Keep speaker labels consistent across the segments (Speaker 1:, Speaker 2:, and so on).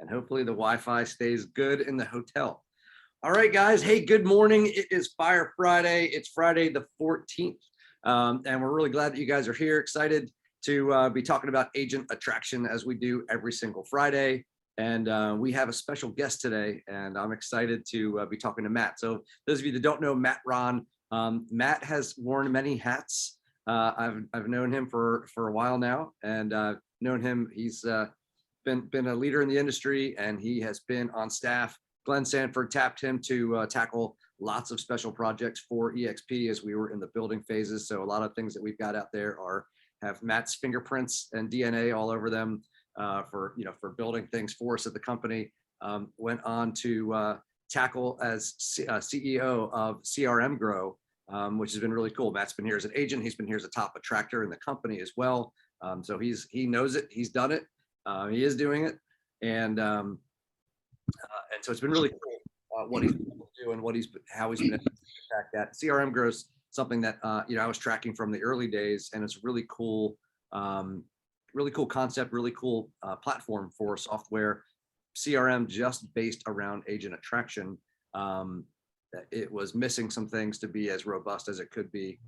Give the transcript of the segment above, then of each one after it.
Speaker 1: and hopefully the Wi-Fi stays good in the hotel. All right, guys. Hey, good morning. It is FYR Friday. It's Friday the 14th, and we're really glad that you guys are here. Excited to be talking about agent attraction as we do every single Friday. And we have a special guest today, and I'm excited to be talking to Matt. So those of you that don't know Matt Rahn, Matt has worn many hats. I've known him for a while now, and known him. He's been a leader in the industry, and he has been on staff. Glenn Sanford tapped him to tackle lots of special projects for EXP as we were in the building phases. So a lot of things that we've got out there have Matt's fingerprints and DNA all over them for building things for us at the company. Went on to tackle as CEO of crmgrow, which has been really cool. Matt's been here as an agent. He's been here as a top attractor in the company as well. So he knows it. He's done it. He is doing it, and so it's been really cool what he's been able to do and how he's been able to attack that. crmgrow is something that I was tracking from the early days, and it's really cool concept, really cool platform for software CRM just based around agent attraction. It was missing some things to be as robust as it could be.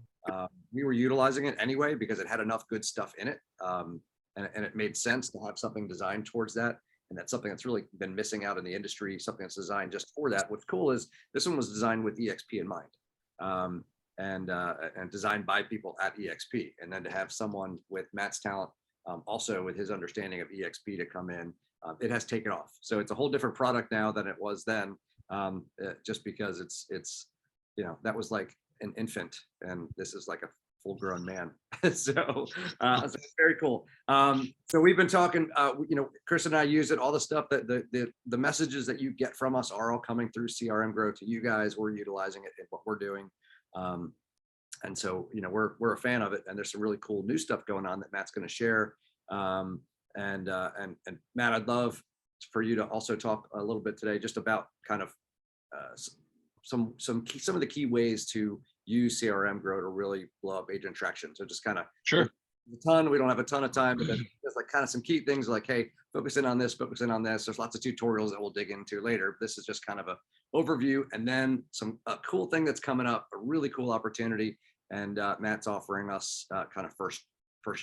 Speaker 1: We were utilizing it anyway because it had enough good stuff in it, and it made sense to have something designed towards that. And that's something that's really been missing out in the industry, something that's designed just for that. What's cool is this one was designed with EXP in mind, and designed by people at EXP. And then to have someone with Matt's talent, also with his understanding of EXP to come in, it has taken off. So it's a whole different product now than it was then, just because it's that was like an infant, and this is like a full-grown man. So it's very cool. So we've been talking, Chris and I use it, all the stuff that the messages that you get from us are all coming through crmgrow to you guys. We're utilizing it in what we're doing. And so, we're a fan of it, and there's some really cool new stuff going on that Matt's going to share. And Matt, I'd love for you to also talk a little bit today just about kind of some of the key ways to use crmgrow to really blow up agent attraction. So just kind of
Speaker 2: sure.
Speaker 1: We don't have a ton of time, but then just like kind of some key things like, hey, focus in on this, focus in on this. There's lots of tutorials that we'll dig into later. This is just kind of a overview, and then a cool thing that's coming up, a really cool opportunity, and Matt's offering us kind of first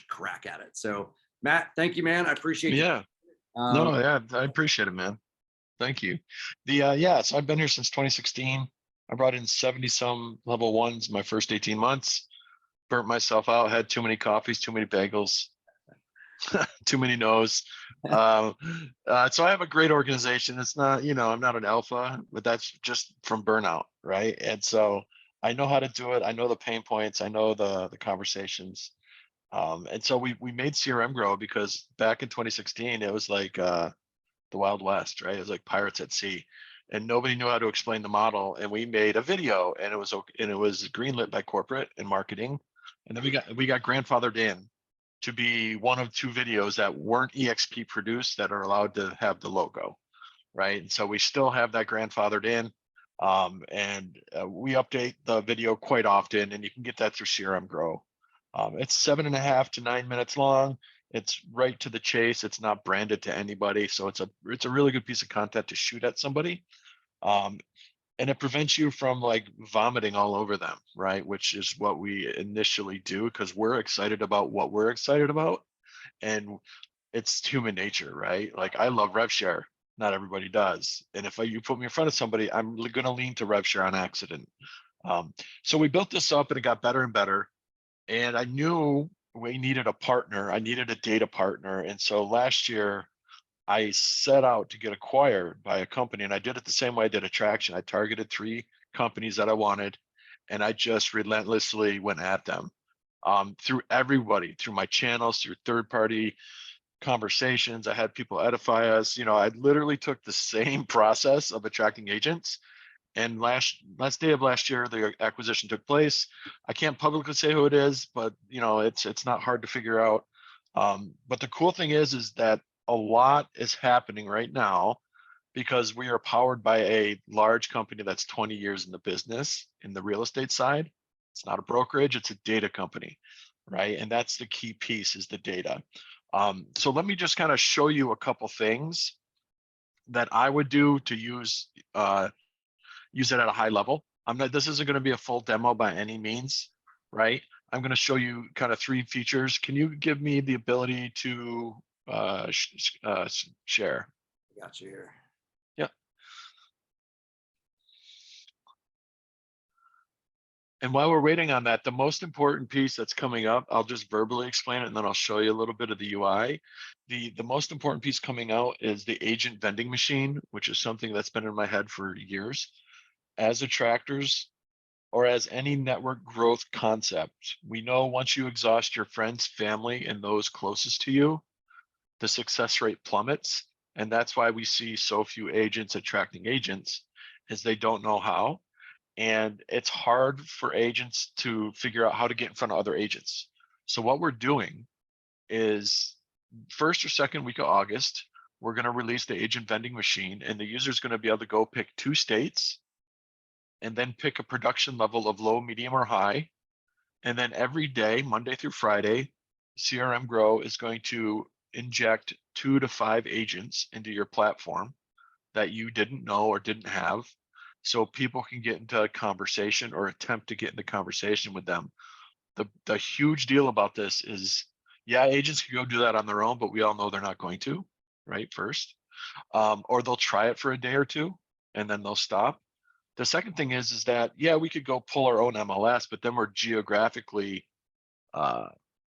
Speaker 1: crack at it. So Matt, thank you, man. I appreciate you.
Speaker 2: I appreciate it, man. Thank you. So I've been here since 2016. I brought in 70 some level ones my first 18 months, burnt myself out, had too many coffees, too many bagels, too many no's. So I have a great organization. It's not, I'm not an alpha, but that's just from burnout, right? And so I know how to do it. I know the pain points. I know the conversations. And so we made crmgrow because back in 2016, it was like the Wild West, right? It was like pirates at sea, and nobody knew how to explain the model. And we made a video, and it was greenlit by corporate and marketing. And then we got grandfathered in to be one of two videos that weren't EXP produced that are allowed to have the logo, right? And so we still have that grandfathered in, and we update the video quite often, and you can get that through crmgrow. It's 7.5 to 9 minutes long. It's right to the chase. It's not branded to anybody, so it's a really good piece of content to shoot at somebody. And it prevents you from like vomiting all over them, right? Which is what we initially do because we're excited about what we're excited about. And it's human nature, right? Like I love rev share. Not everybody does. And if you put me in front of somebody, I'm going to lean to rev share on accident. So we built this up and it got better and better. And I knew we needed a partner. I needed a data partner. And so last year, I set out to get acquired by a company, and I did it the same way I did attraction. I targeted 3 companies that I wanted, and I just relentlessly went at them through everybody, through my channels, through third-party conversations. I had people edify us. I literally took the same process of attracting agents. And last day of last year, the acquisition took place. I can't publicly say who it is, but it's not hard to figure out. But the cool thing is that a lot is happening right now because we are powered by a large company that's 20 years in the business in the real estate side. It's not a brokerage, it's a data company, right? And that's the key piece is the data. So let me just kind of show you a couple things that I would do to use it at a high level. This isn't going to be a full demo by any means, right? I'm going to show you kind of 3 features. Can you give me the ability to share?
Speaker 1: Got you here.
Speaker 2: Yeah. And while we're waiting on that, the most important piece that's coming up, I'll just verbally explain it and then I'll show you a little bit of the UI. The most important piece coming out is the agent vending machine, which is something that's been in my head for years. As attractors, or as any network growth concept, we know once you exhaust your friends, family, and those closest to you, the success rate plummets. And that's why we see so few agents attracting agents, is they don't know how. And it's hard for agents to figure out how to get in front of other agents. So what we're doing is, first or second week of August, we're going to release the agent vending machine, and the user is going to be able to go pick 2 states and then pick a production level of low, medium, or high. And then every day, Monday through Friday, crmgrow is going to inject 2 to 5 agents into your platform that you didn't know or didn't have, so people can get into a conversation or attempt to get into conversation with them. The huge deal about this is, yeah, agents can go do that on their own, but we all know they're not going to, right? First, or they'll try it for a day or 2 and then they'll stop. The second thing is that, yeah, we could go pull our own MLS, but then we're geographically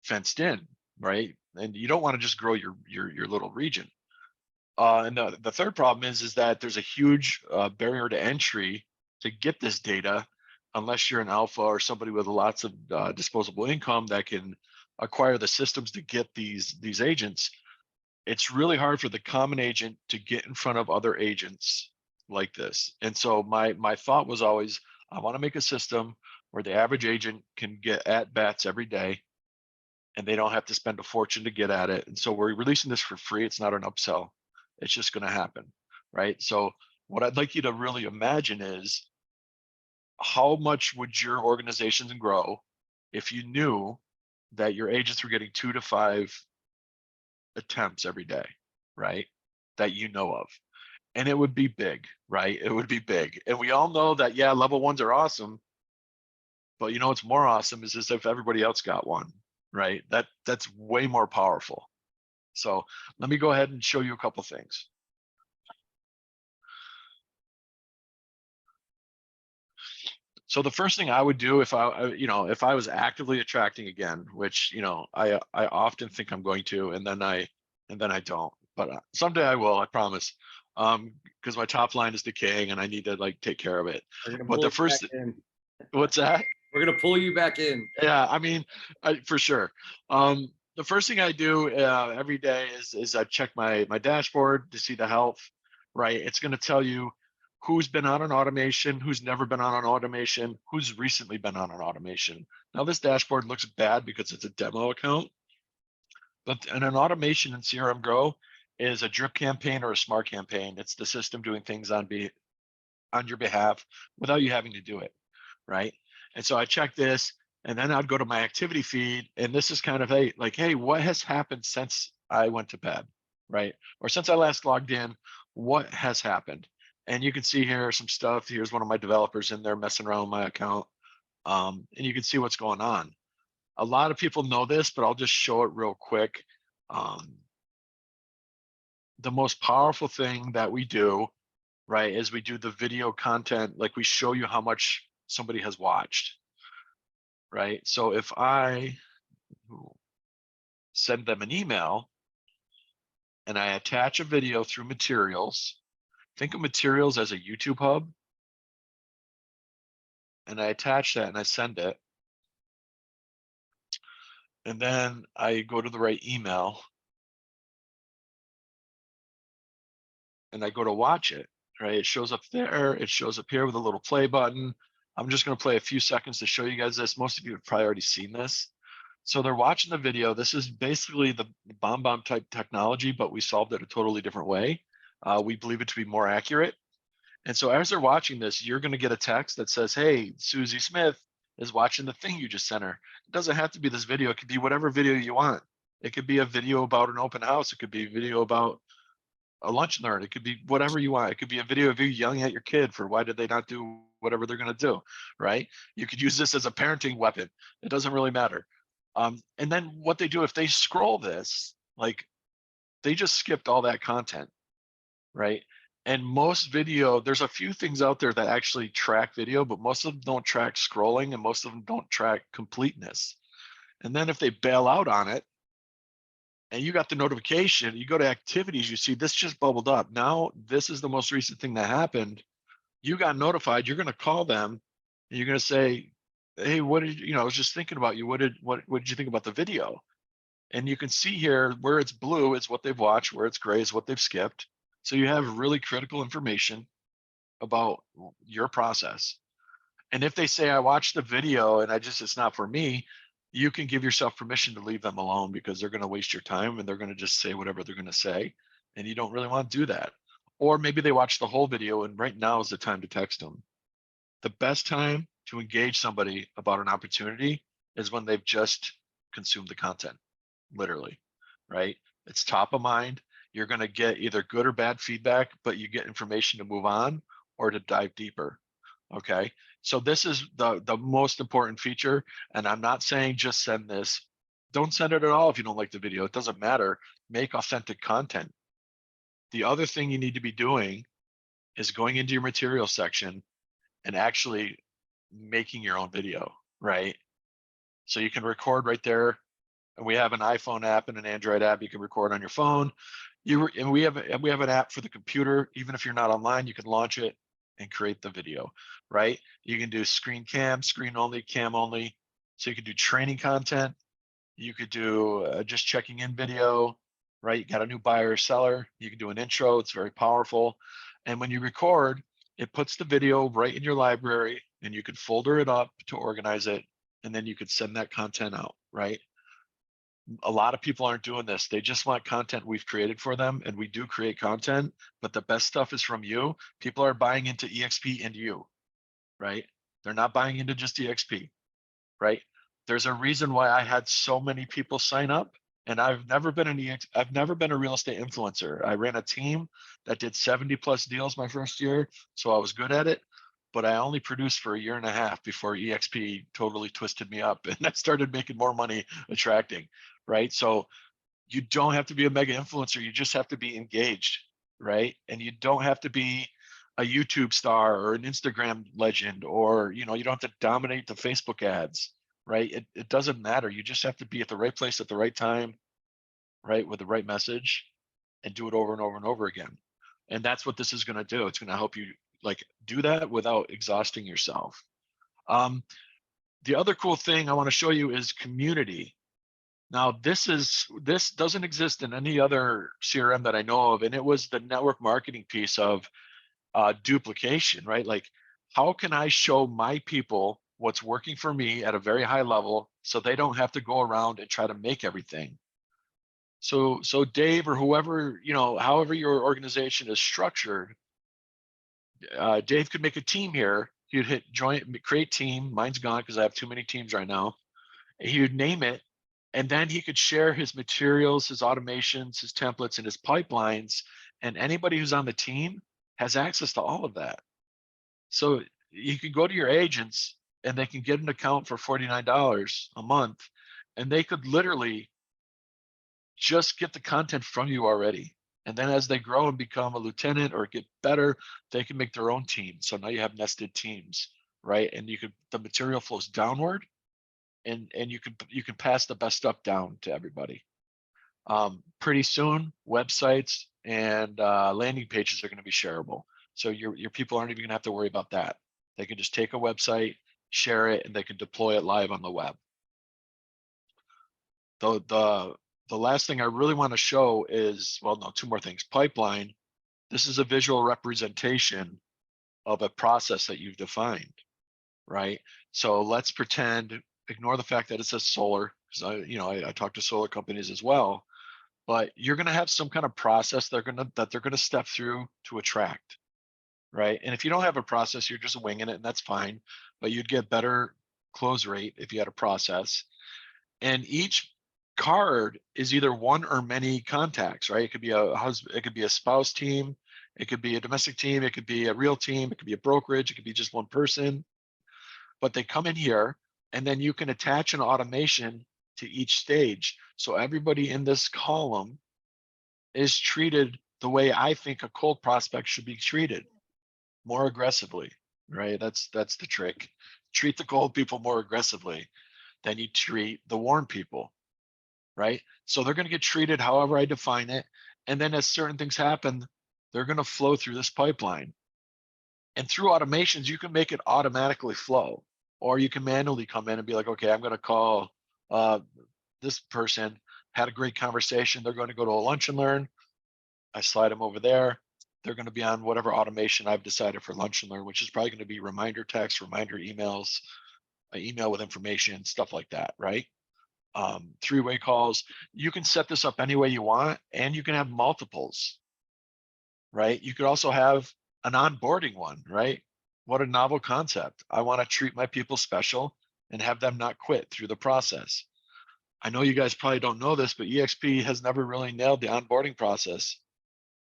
Speaker 2: fenced in, right? And you don't want to just grow your little region. And the third problem is that there's a huge barrier to entry to get this data, unless you're an alpha or somebody with lots of disposable income that can acquire the systems to get these agents. It's really hard for the common agent to get in front of other agents like this. And so my thought was always, I want to make a system where the average agent can get at bats every day and they don't have to spend a fortune to get at it. And so we're releasing this for free. It's not an upsell. It's just going to happen, right? So what I'd like you to really imagine is, how much would your organizations grow if you knew that your agents were getting 2 to 5 attempts every day, right? That you know of. And it would be big, right? It would be big. And we all know that, yeah, level 1s are awesome. But you know what's more awesome is if everybody else got one, right? That's way more powerful. So let me go ahead and show you a couple things. So the first thing I would do if if I was actively attracting again, which, I often think I'm going to, and then I don't, but someday I will, I promise. Because my top line is decaying and I need to take care of it. But the first, what's that?
Speaker 1: We're going to pull you back in.
Speaker 2: Yeah, I mean, for sure. The first thing I do every day is I check my dashboard to see the health, right? It's going to tell you who's been on an automation, who's never been on an automation, who's recently been on an automation. Now this dashboard looks bad because it's a demo account, but an automation in crmgrow is a drip campaign or a smart campaign. It's the system doing things on your behalf without you having to do it, right? And so I check this, and then I'd go to my activity feed, and this is kind of hey, what has happened since I went to bed, right? Or since I last logged in, what has happened? And you can see here some stuff. Here's one of my developers in there messing around with my account. And you can see what's going on. A lot of people know this, but I'll just show it real quick. The most powerful thing that we do, right, is we do the video content, like we show you how much somebody has watched, right? So if I send them an email and I attach a video through materials, think of materials as a YouTube hub, and I attach that and I send it, and then I go to the right email and I go to watch it, right? It shows up there, it shows up here with a little play button. I'm just going to play a few seconds to show you guys this. Most of you have probably already seen this. So they're watching the video. This is basically the bomb type technology, but we solved it a totally different way. We believe it to be more accurate. And so as they're watching this, you're going to get a text that says, hey, Susie Smith is watching the thing you just sent her. It doesn't have to be this video. It could be whatever video you want. It could be a video about an open house. It could be a video about a lunch and learn. It could be whatever you want. It could be a video of you yelling at your kid for why did they not do whatever they're going to do, right? You could use this as a parenting weapon. It doesn't really matter. And then what they do if they scroll this, like they just skipped all that content, right? And most video, there's a few things out there that actually track video, but most of them don't track scrolling and most of them don't track completeness. And then if they bail out on it and you got the notification, you go to activities, you see this just bubbled up. Now, this is the most recent thing that happened. You got notified, you're going to call them and you're going to say, hey, what did you know, I was just thinking about you. What did you think about the video? And you can see here where it's blue is what they've watched, where it's gray is what they've skipped. So you have really critical information about your process. And if they say, I watched the video and it's not for me, you can give yourself permission to leave them alone because they're going to waste your time and they're going to just say whatever they're going to say. And you don't really want to do that. Or maybe they watch the whole video and right now is the time to text them. The best time to engage somebody about an opportunity is when they've just consumed the content, literally, right? It's top of mind. You're going to get either good or bad feedback, but you get information to move on or to dive deeper. Okay. So this is the most important feature. And I'm not saying just send this. Don't send it at all if you don't like the video. It doesn't matter. Make authentic content. The other thing you need to be doing is going into your material section and actually making your own video, right? So you can record right there. And we have an iPhone app and an Android app. You can record on your phone. And we have an app for the computer. Even if you're not online, you can launch it and create the video, right? You can do screen cam, screen only, cam only. So you can do training content. You could do just checking in video, right? You got a new buyer or seller. You can do an intro. It's very powerful. And when you record, it puts the video right in your library and you could folder it up to organize it. And then you could send that content out, right? A lot of people aren't doing this. They just want content we've created for them. And we do create content, but the best stuff is from you. People are buying into EXP and you, right? They're not buying into just EXP, right? There's a reason why I had so many people sign up and I've never been I've never been a real estate influencer. I ran a team that did 70 plus deals my first year. So I was good at it, but I only produced for a year and a half before EXP totally twisted me up and I started making more money attracting, right? So you don't have to be a mega influencer. You just have to be engaged, right? And you don't have to be a YouTube star or an Instagram legend, or, you don't have to dominate the Facebook ads, right? It doesn't matter. You just have to be at the right place at the right time, right? With the right message and do it over and over and over again. And that's what this is going to do. It's going to help you do that without exhausting yourself. The other cool thing I want to show you is community. Now, this doesn't exist in any other CRM that I know of, and it was the network marketing piece of duplication, right? Like, how can I show my people what's working for me at a very high level so they don't have to go around and try to make everything? So Dave or whoever, however your organization is structured, Dave could make a team here. He'd hit join, create team. Mine's gone because I have too many teams right now. He would name it, and then he could share his materials, his automations, his templates, and his pipelines. And anybody who's on the team has access to all of that. So you can go to your agents and they can get an account for $49 a month, and they could literally just get the content from you already. And then as they grow and become a lieutenant or get better, they can make their own team. So now you have nested teams, right? And the material flows downward, and you can pass the best stuff down to everybody. Pretty soon, websites and landing pages are going to be shareable. So your people aren't even going to have to worry about that. They can just take a website, share it, and they can deploy it live on the web. The last thing I really want to show is, well, no, two more things. Pipeline. This is a visual representation of a process that you've defined, right? So let's pretend, ignore the fact that it says solar, because I talk to solar companies as well, but you're going to have some kind of process that they're going to step through to attract, right? And if you don't have a process, you're just winging it, and that's fine, but you'd get better close rate if you had a process. And each card is either one or many contacts, right? It could be a husband, it could be a spouse team, it could be a domestic team, it could be a real team, it could be a brokerage, it could be just one person. But they come in here, and then you can attach an automation to each stage. So everybody in this column is treated the way I think a cold prospect should be treated, more aggressively, right? That's the trick. Treat the cold people more aggressively than you treat the warm people, right? So they're going to get treated however I define it. And then as certain things happen, they're going to flow through this pipeline. And through automations, you can make it automatically flow, or you can manually come in and be like, okay, I'm going to call this person, had a great conversation. They're going to go to a lunch and learn. I slide them over there. They're going to be on whatever automation I've decided for lunch and learn, which is probably going to be reminder text, reminder emails, email with information, stuff like that, right? Three-way calls. You can set this up any way you want, and you can have multiples, right? You could also have an onboarding one, right? What a novel concept. I want to treat my people special and have them not quit through the process. I know you guys probably don't know this, but EXP has never really nailed the onboarding process.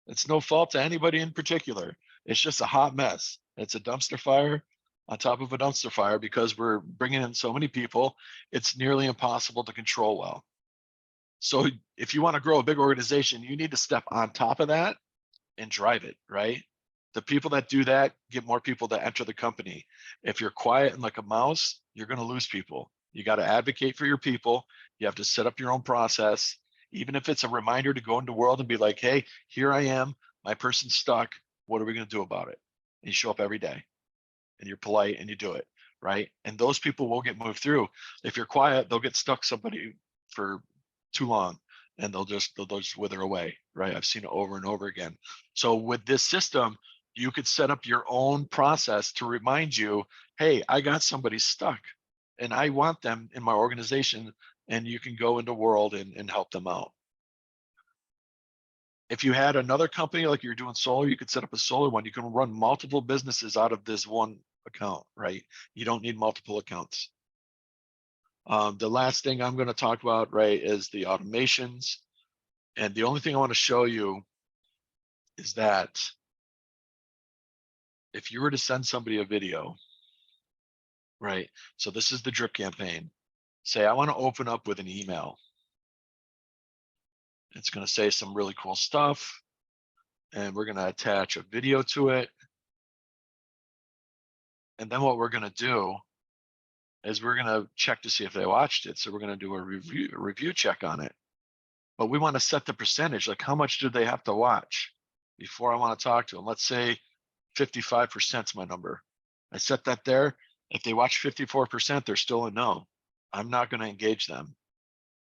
Speaker 2: It's no fault to anybody in particular. It's just a hot mess. It's a dumpster fire on top of a dumpster fire because we're bringing in so many people. It's nearly impossible to control well. So if you want to grow a big organization, you need to step on top of that and drive it, right? The people that do that get more people to enter the company. If you're quiet and like a mouse, you're going to lose people. You got to advocate for your people. You have to set up your own process. Even if it's a reminder to go into the world and be like, hey, here I am, my person's stuck. What are we going to do about it? And you show up every day and you're polite and you do it, right? And those people will get moved through. If you're quiet, they'll get stuck somebody for too long and they'll just wither away, right? I've seen it over and over again. So with this system, you could set up your own process to remind you, hey, I got somebody stuck and I want them in my organization, and you can go into world and help them out. If you had another company, like you're doing solar, you could set up a solar one. You can run multiple businesses out of this one account, right? You don't need multiple accounts. The last thing I'm going to talk about, right, is the automations. And the only thing I want to show you is that if you were to send somebody a video, right? So this is the drip campaign. Say, I want to open up with an email. It's going to say some really cool stuff, and we're going to attach a video to it. And then what we're going to do is we're going to check to see if they watched it. So we're going to do a review check on it. But we want to set the percentage, like how much do they have to watch before I want to talk to them? Let's say 55% is my number. I set that there. If they watch 54%, they're still a no. I'm not going to engage them,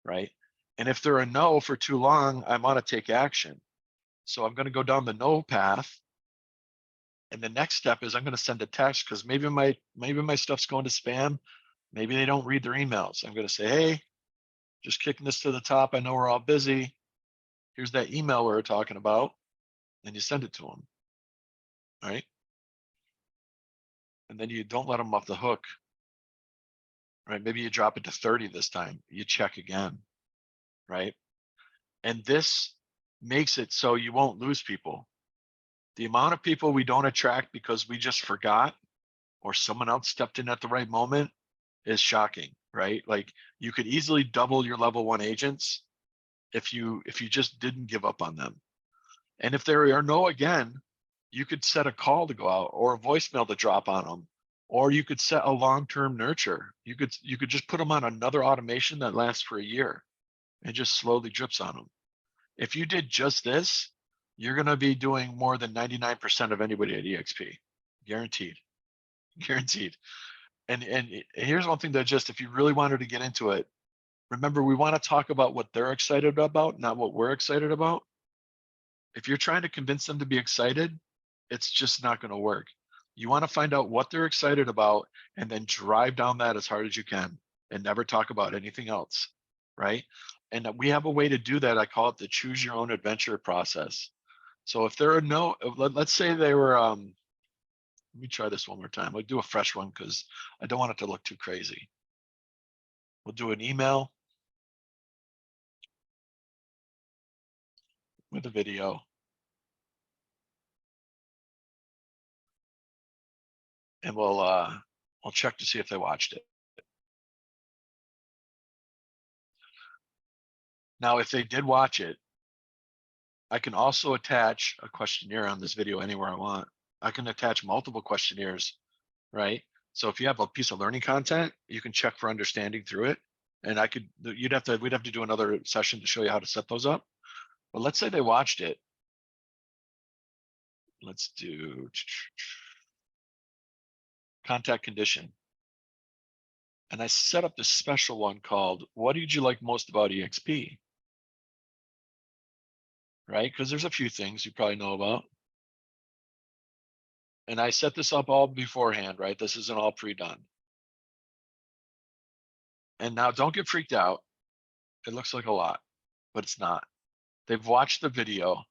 Speaker 2: right? And if they're a no for too long, I want to take action. So I'm going to go down the no path. And the next step is I'm going to send a text because maybe my stuff's going to spam. Maybe they don't read their emails. I'm going to say, hey, just kicking this to the top. I know we're all busy. Here's that email we were talking about. And you send it to them, right? And then you don't let them off the hook, right? Maybe you drop it to 30 this time. You check again, right? And this makes it so you won't lose people. The amount of people we don't attract because we just forgot or someone else stepped in at the right moment is shocking, right? Like you could easily double your level 1 agents if you just didn't give up on them. And if there are no again, you could set a call to go out or a voicemail to drop on them, or you could set a long-term nurture. You could just put them on another automation that lasts for a year and just slowly drips on them. If you did just this, you're going to be doing more than 99% of anybody at EXP, guaranteed, guaranteed. And here's one thing that just, if you really wanted to get into it, remember, we want to talk about what they're excited about, not what we're excited about. If you're trying to convince them to be excited, it's just not going to work. You want to find out what they're excited about and then drive down that as hard as you can and never talk about anything else, right? And we have a way to do that. I call it the choose your own adventure process. So if there are no, let's say they were, let me try this one more time. I'll do a fresh one because I don't want it to look too crazy. We'll do an email. with a video. And we'll check to see if they watched it. Now, if they did watch it, I can also attach a questionnaire on this video anywhere I want. I can attach multiple questionnaires, right? So if you have a piece of learning content, you can check for understanding through it. And we'd have to do another session to show you how to set those up. But let's say they watched it. Let's do contact condition. And I set up this special one called, what did you like most about EXP? Right? Because there's a few things you probably know about. And I set this up all beforehand, right? This isn't all pre-done. And now don't get freaked out. It looks like a lot, but it's not. They've watched the video.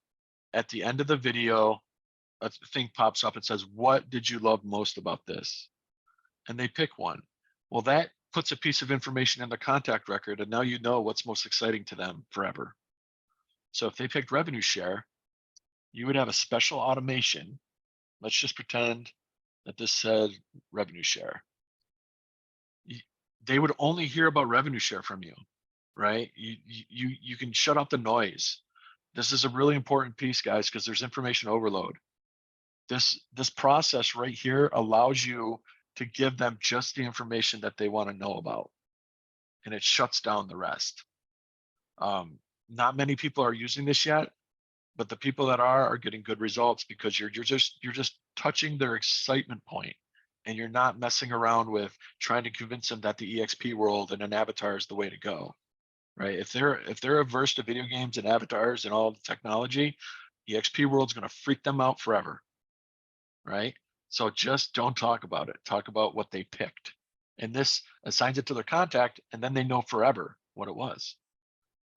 Speaker 2: At the end of the video, a thing pops up and says, what did you love most about this? And they pick one. Well, that puts a piece of information in the contact record, and now you know what's most exciting to them forever. So if they picked revenue share, you would have a special automation. Let's just pretend that this said revenue share. They would only hear about revenue share from you, right? You can shut off the noise. This is a really important piece, guys, because there's information overload. This process right here allows you to give them just the information that they want to know about, and it shuts down the rest. Not many people are using this yet, but the people that are getting good results because you're just touching their excitement point, and you're not messing around with trying to convince them that the EXP world and an avatar is the way to go, right? If they're averse to video games and avatars and all the technology, EXP world's going to freak them out forever, right? So just don't talk about it. Talk about what they picked, and this assigns it to their contact, and then they know forever what it was.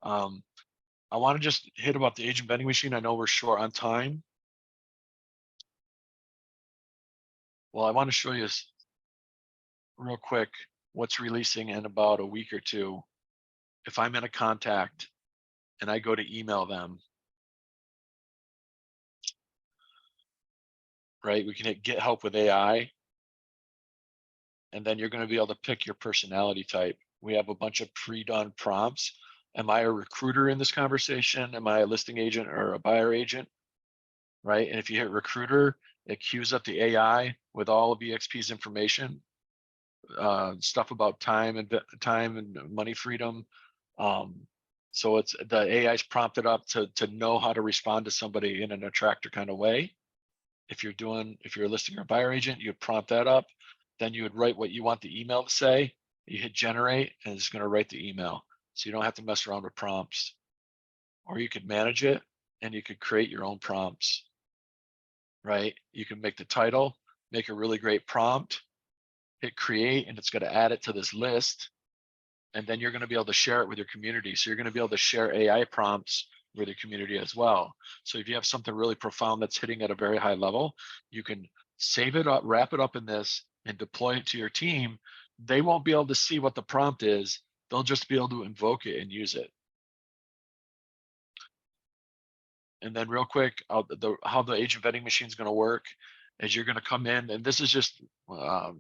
Speaker 2: I want to just hit about the agent vending machine. I know we're short on time. Well, I want to show you real quick what's releasing in about a week or two. If I'm in a contact and I go to email them, right? We can hit get help with AI, and then you're going to be able to pick your personality type. We have a bunch of pre-done prompts. Am I a recruiter in this conversation? Am I a listing agent or a buyer agent? Right? And if you hit recruiter, it queues up the AI with all of EXP's information, stuff about time and money freedom. So it's the AI is prompted up to know how to respond to somebody in an attractor kind of way. If you're a listing or buyer agent, you prompt that up. Then you would write what you want the email to say. You hit generate, and it's going to write the email. So you don't have to mess around with prompts. Or you could manage it, and you could create your own prompts, right? You can make the title, make a really great prompt, hit create, and it's going to add it to this list. And then you're going to be able to share it with your community. So you're going to be able to share AI prompts with your community as well. So if you have something really profound that's hitting at a very high level, you can save it up, wrap it up in this, and deploy it to your team. They won't be able to see what the prompt is. They'll just be able to invoke it and use it. And then real quick, how the agent vetting machine is going to work is you're going to come in, and this is just,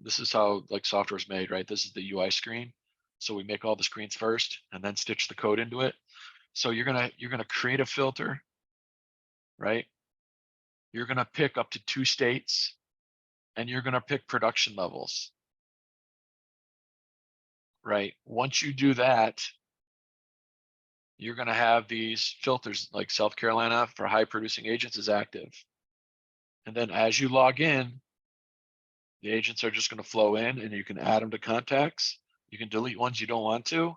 Speaker 2: this is how like software is made, right? This is the UI screen. So we make all the screens first and then stitch the code into it. So you're gonna create a filter, right? You're gonna pick up to 2 states, and you're gonna pick production levels, right? Once you do that, you're gonna have these filters like South Carolina for high producing agents is active. And then as you log in, the agents are just gonna flow in, and you can add them to contacts. You can delete ones you don't want to,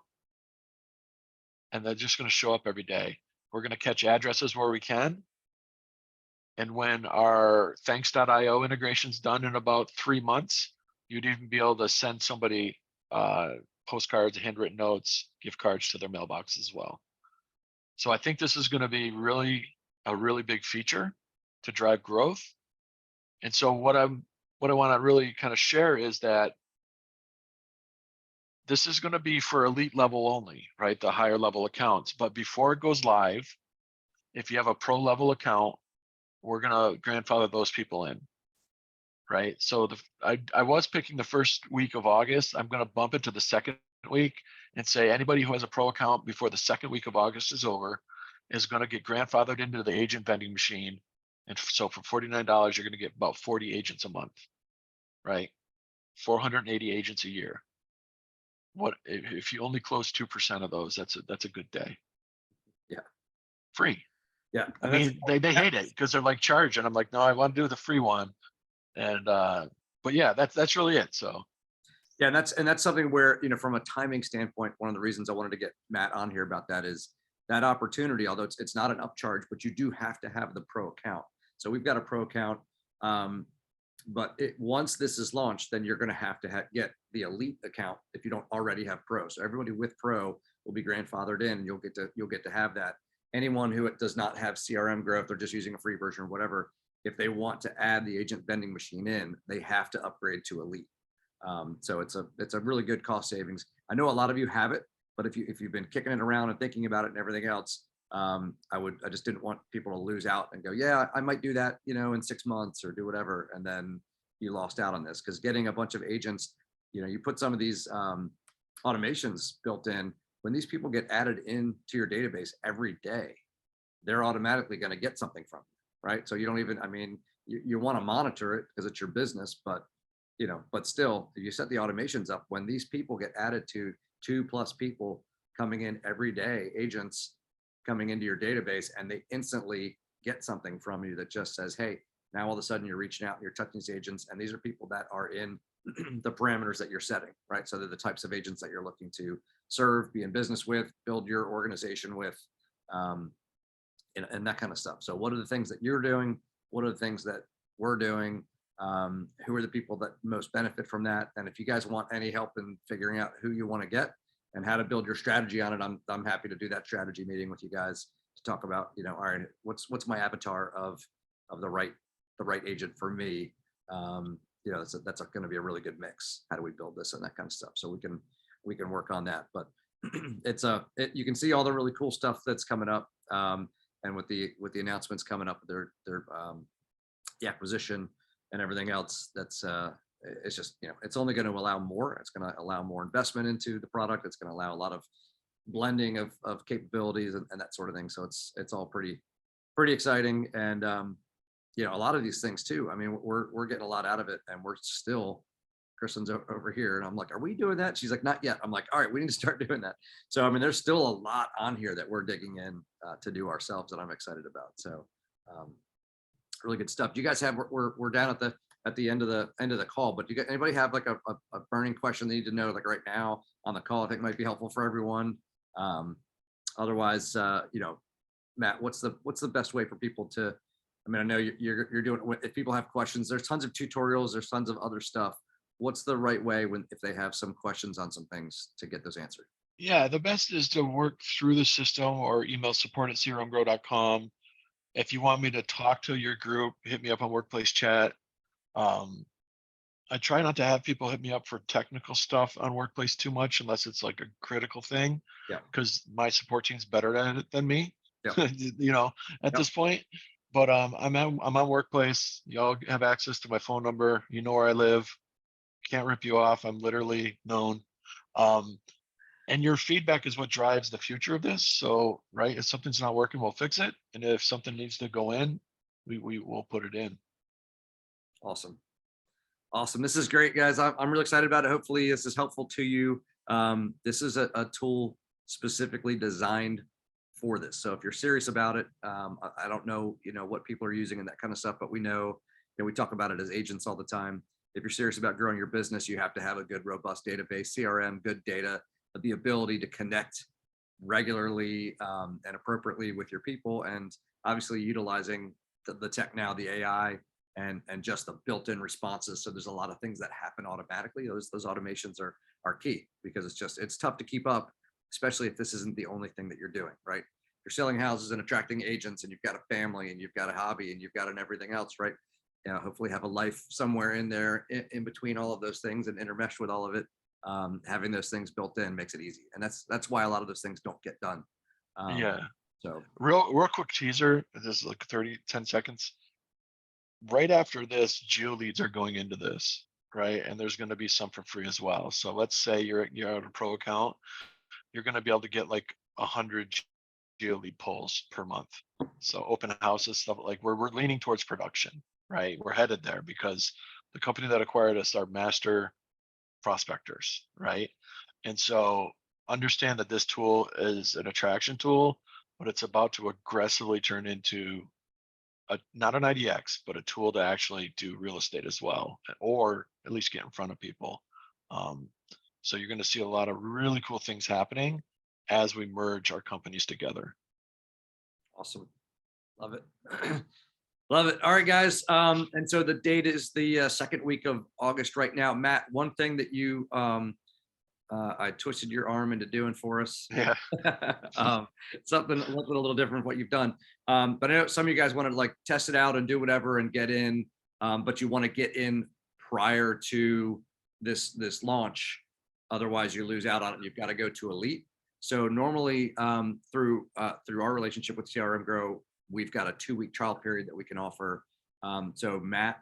Speaker 2: and they're just gonna show up every day. We're gonna catch addresses where we can. And when our thanks.io integration is done in about 3 months, you'd even be able to send somebody postcards, handwritten notes, gift cards to their mailbox as well. So I think this is going to be a really big feature to drive growth. And so what I want to really kind of share is that this is going to be for elite level only, right? The higher level accounts. But before it goes live, if you have a pro level account, we're going to grandfather those people in. Right. So I was picking the first week of August. I'm going to bump it to the second week and say anybody who has a pro account before the second week of August is over is going to get grandfathered into the agent vending machine. And so for $49, you're going to get about 40 agents a month, right? 480 agents a year. What if you only close 2% of those? That's a good day.
Speaker 1: Yeah.
Speaker 2: Free.
Speaker 1: Yeah.
Speaker 2: I mean, they hate it because they're like charged, and I'm like, no, I want to do the free one. And but yeah, that's really it. So
Speaker 1: yeah, and that's something where, you know, from a timing standpoint, one of the reasons I wanted to get Matt on here about that is that opportunity, although it's not an upcharge, but you do have to have the pro account. So we've got a pro account. But once this is launched, then you're going to have get the elite account if you don't already have pro. So everybody with pro will be grandfathered in, and you'll get to have that. Anyone who does not have crmgrow, if they're just using a free version or whatever, if they want to add the agent vending machine in, they have to upgrade to elite. So it's a really good cost savings. I know a lot of you have it, but if you've been kicking it around and thinking about it and everything else, I just didn't want people to lose out and go, yeah, I might do that, you know, in 6 months or do whatever, and then you lost out on this. Because getting a bunch of agents, you know, you put some of these automations built in, when these people get added into your database every day, they're automatically going to get something from you, right? So you don't even, I mean, you want to monitor it because it's your business, but you know, but still, if you set the automations up, when these people get added to 2+ people coming in every day, agents coming into your database, and they instantly get something from you that just says, hey, now all of a sudden you're reaching out and you're touching these agents, and these are people that are in the parameters that you're setting, right? So they're the types of agents that you're looking to serve, be in business with, build your organization with, and that kind of stuff. So what are the things that you're doing? What are the things that we're doing? Who are the people that most benefit from that? And if you guys want any help in figuring out who you want to get and how to build your strategy on it, I'm happy to do that strategy meeting with you guys to talk about, you know, all right, what's my avatar of the right agent for me? You know, that's going to be a really good mix. How do we build this and that kind of stuff? So we can work on that. But you can see all the really cool stuff that's coming up, and with the announcements coming up, the acquisition and everything else. That's it's just, you know, it's only going to allow more. It's going to allow more investment into the product. It's going to allow a lot of blending of capabilities and that sort of thing. So it's all pretty exciting. And you know, a lot of these things too. I mean, we're getting a lot out of it, and we're still, Kristen's over here, and I'm like, are we doing that? She's like, not yet. I'm like, all right, we need to start doing that. So I mean, there's still a lot on here that we're digging in to do ourselves that I'm excited about. So really good stuff. Do you guys have, we're down at the end of the call, but do you got anybody have like a burning question they need to know like right now on the call? I think might be helpful for everyone. Otherwise, you know, Matt, what's the best way for people to, I mean, I know you're doing, if people have questions, there's tons of tutorials, there's tons of other stuff. What's the right way if they have some questions on some things to get those answered?
Speaker 2: yeah, the best is to work through the system or email support@crmgrow.com. If you want me to talk to your group, hit me up on workplace chat. I try not to have people hit me up for technical stuff on workplace too much unless it's like a critical thing.
Speaker 1: Yeah.
Speaker 2: Because my support team's better at it than me.
Speaker 1: Yeah.
Speaker 2: You know, at this point. But I'm on workplace. Y'all have access to my phone number. You know where I live. Can't rip you off. I'm literally known. And your feedback is what drives the future of this. So, right, if something's not working, we'll fix it. And if something needs to go in, we will put it in.
Speaker 1: Awesome. This is great, guys. I'm really excited about it. Hopefully this is helpful to you. This is a tool specifically designed for this. So if you're serious about it, I don't know, you know, what people are using and that kind of stuff, but we know, you know, we talk about it as agents all the time. If you're serious about growing your business, you have to have a good, robust database, CRM, good data, the ability to connect regularly and appropriately with your people, and obviously utilizing the tech now, the AI, and just the built-in responses. So there's a lot of things that happen automatically. Those automations are key, because it's tough to keep up, especially if this isn't the only thing that you're doing, right? You're selling houses and attracting agents, and you've got a family, and you've got a hobby, and you've got an everything else, right? You know, hopefully have a life somewhere in there in between all of those things and intermeshed with all of it. Having those things built in makes it easy, and that's why a lot of those things don't get done.
Speaker 2: Yeah.
Speaker 1: So
Speaker 2: Real quick teaser. This is like 10 seconds. Right after this, geo leads are going into this, right? And there's going to be some for free as well. So let's say you're at a pro account, you're going to be able to get like 100 geo lead polls per month. So open houses, stuff like we're leaning towards production, right? We're headed there because the company that acquired us are master prospectors, right? And so understand that this tool is an attraction tool, but it's about to aggressively turn into not an IDX, but a tool to actually do real estate as well, or at least get in front of people. So you're going to see a lot of really cool things happening as we merge our companies together.
Speaker 1: awesome. Love it. Love it. All right, guys. And so the date is the second week of August right now. Matt, one thing that you I twisted your arm into doing for us.
Speaker 2: Yeah.
Speaker 1: Something a little different from what you've done. But I know some of you guys want to like test it out and do whatever and get in, but you want to get in prior to this launch. Otherwise you lose out on it. You've got to go to Elite. So normally through our relationship with crmgrow, we've got a 2-week trial period that we can offer. So Matt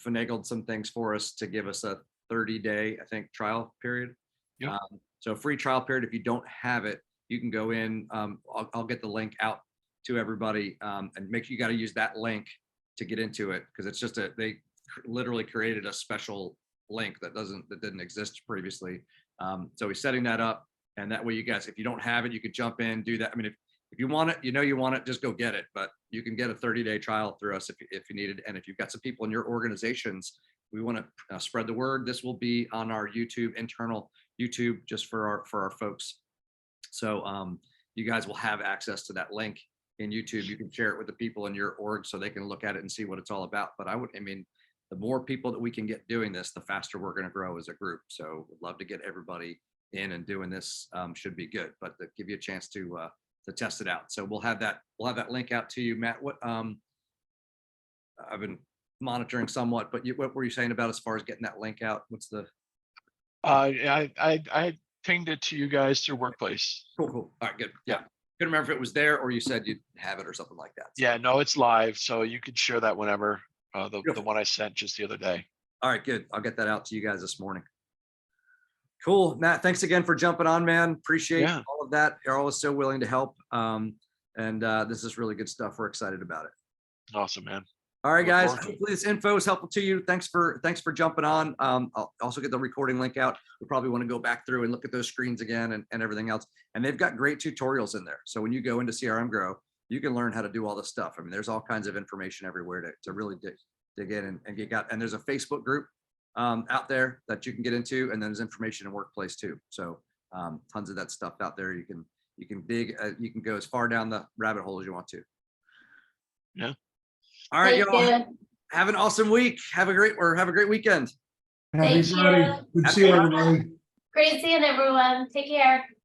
Speaker 1: finagled some things for us to give us a 30-day, I think, trial period.
Speaker 2: Yep.
Speaker 1: So free trial period. If you don't have it, you can go in. I'll get the link out to everybody and make sure you got to use that link to get into it, because it's just they literally created a special link that didn't exist previously. So we're setting that up, and that way you guys, if you don't have it, you could jump in, do that. I mean, if you want it, you want it, just go get it. But you can get a 30-day trial through us if you need it. And if you've got some people in your organizations, we want to spread the word. This will be on our YouTube, internal YouTube, just for our folks. So you guys will have access to that link in YouTube. You can share it with the people in your org so they can look at it and see what it's all about. But I mean, the more people that we can get doing this, the faster we're going to grow as a group. So we'd love to get everybody in, and doing this should be good, but to give you a chance to test it out. So we'll have that link out to you, Matt. What I've been monitoring somewhat, but what were you saying about as far as getting that link out? What's the
Speaker 2: I pinged it to you guys through Workplace.
Speaker 1: Cool. All right, good. Yeah. Couldn't remember if it was there or you said you'd have it or something like that. So.
Speaker 2: Yeah, no, it's live, so you could share that whenever. The one I sent just the other day.
Speaker 1: All right, good. I'll get that out to you guys this morning. Cool, Matt. Thanks again for jumping on, man. Appreciate all of that. You're always so willing to help. And this is really good stuff. We're excited about it.
Speaker 2: Awesome, man.
Speaker 1: All right, guys. Hopefully this info is helpful to you. Thanks for jumping on. I'll also get the recording link out. We probably want to go back through and look at those screens again and everything else. And they've got great tutorials in there. So when you go into crmgrow, you can learn how to do all this stuff. I mean, there's all kinds of information everywhere to really dig in and get out. And there's a Facebook group out there that you can get into, and then there's information in Workplace too. So tons of that stuff out there. You can dig. You can go as far down the rabbit hole as you want to.
Speaker 2: Yeah.
Speaker 1: All right, y'all. Have an awesome week. Have a great weekend.
Speaker 3: Happy Friday. Good to see you, everybody.
Speaker 4: Great seeing everyone. Take care.